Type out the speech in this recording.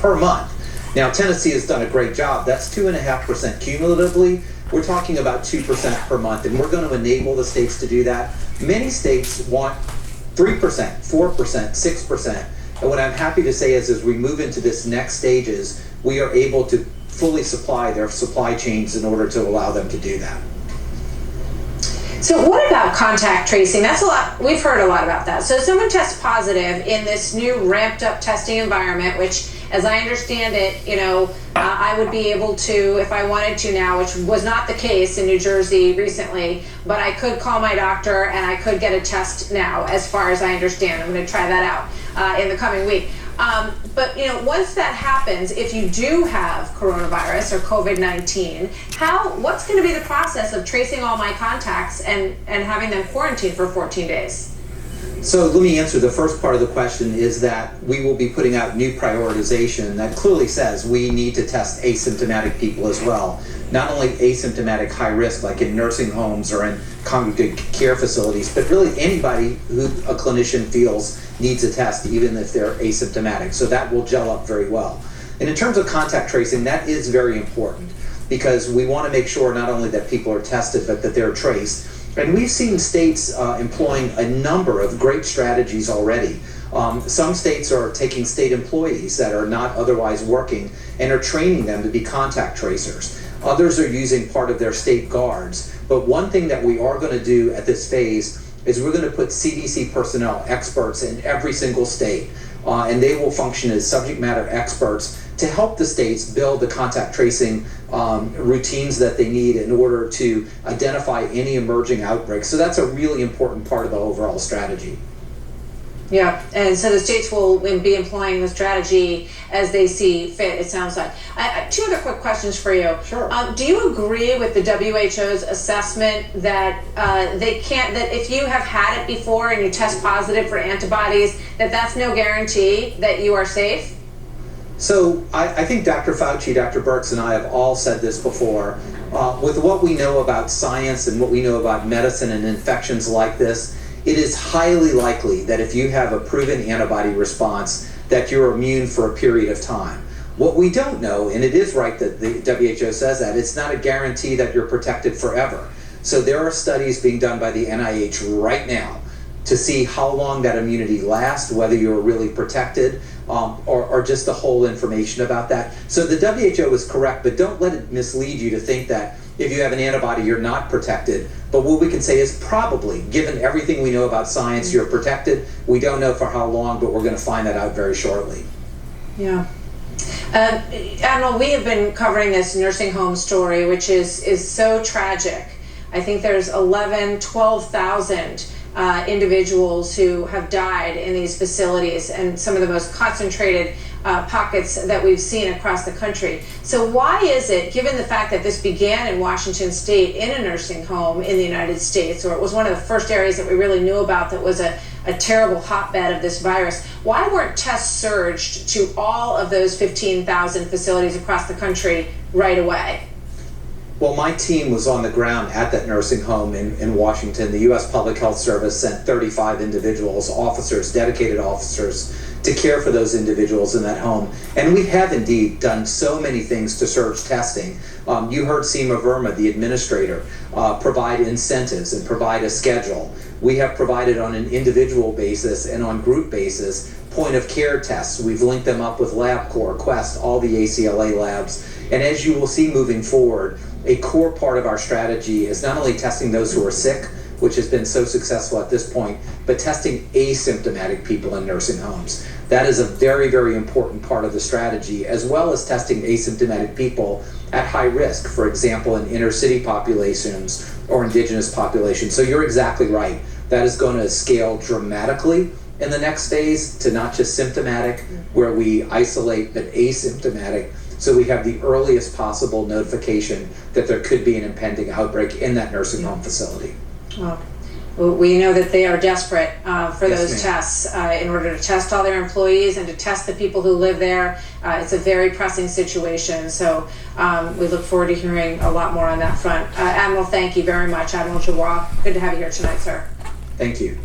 per month. Now, Tennessee has done a great job. That's 2.5% cumulatively. We're talking about 2% per month, and we're going to enable the states to do that. Many states want 3%, 4%, 6%. And what I'm happy to say is, as we move into this next stages, we are able to fully supply their supply chains in order to allow them to do that. So what about contact tracing? That's a lot. We've heard a lot about that. So someone tests positive in this new ramped up testing environment, which, as I understand it, I would be able to, if I wanted to now, which was not the case in New Jersey recently, but I could call my doctor and I could get a test now, as far as I understand. I'm going to try that out in the coming week. But once that happens, if you do have coronavirus or COVID-19, what's going to be the process of tracing all my contacts and having them quarantined for 14 days? So let me answer the first part of the question, is that we will be putting out new prioritization that clearly says we need to test asymptomatic people as well. Not only asymptomatic high risk, like in nursing homes or in congregate care facilities, but really anybody who a clinician feels needs a test, even if they're asymptomatic. So that will gel up very well. And in terms of contact tracing, that is very important, because we want to make sure not only that people are tested, but that they're traced. And we've seen states employing a number of great strategies already. Some states are taking state employees that are not otherwise working and are training them to be contact tracers. Others are using part of their state guards. But one thing that we are going to do at this phase is we're going to put CDC personnel, experts in every single state, and they will function as subject matter experts to help the states build the contact tracing routines that they need in order to identify any emerging outbreaks. So that's a really important part of the overall strategy. Yeah, and so the states will be employing the strategy as they see fit, it sounds like. Two other quick questions for you. Sure. Do you agree with the WHO's assessment that that if you have had it before and you test positive for antibodies, that's no guarantee that you are safe? So I think Dr. Fauci, Dr. Birx, and I have all said this before. With what we know about science and what we know about medicine and infections like this, it is highly likely that if you have a proven antibody response, that you're immune for a period of time. What we don't know, and it is right that the WHO says that, it's not a guarantee that you're protected forever. So there are studies being done by the NIH right now to see how long that immunity lasts, whether you're really protected, or just the whole information about that. So the WHO is correct, but don't let it mislead you to think that if you have an antibody, you're not protected. But what we can say is probably, given everything we know about science, you're protected. We don't know for how long, but we're going to find that out very shortly. Yeah. Admiral, we have been covering this nursing home story, which is so tragic. I think there's 12,000 individuals who have died in these facilities, and some of the most concentrated pockets that we've seen across the country. So why is it, given the fact that this began in Washington State in a nursing home in the United States, or it was one of the first areas that we really knew about that was a terrible hotbed of this virus, why weren't tests surged to all of those 15,000 facilities across the country right away? Well, my team was on the ground at that nursing home in Washington. The U.S. Public Health Service sent 35 individuals, officers, dedicated officers, to care for those individuals in that home. And we have indeed done so many things to surge testing. You heard Seema Verma, the administrator, provide incentives and provide a schedule. We have provided on an individual basis and on group basis point of care tests. We've linked them up with LabCorp, Quest, all the ACLA labs. And as you will see moving forward, a core part of our strategy is not only testing those who are sick, which has been so successful at this point, but testing asymptomatic people in nursing homes. That is a very, very important part of the strategy, as well as testing asymptomatic people at high risk, for example, in inner city populations or indigenous populations. So you're exactly right. That is going to scale dramatically in the next phase to not just symptomatic, where we isolate, but asymptomatic, so we have the earliest possible notification that there could be an impending outbreak in that nursing home facility. Well, we know that they are desperate for Yes, those ma'am. tests in order to test all their employees and to test the people who live there. It's a very pressing situation, so we look forward to hearing a lot more on that front. Admiral, thank you very much. Admiral Giroir, good to have you here tonight, sir. Thank you.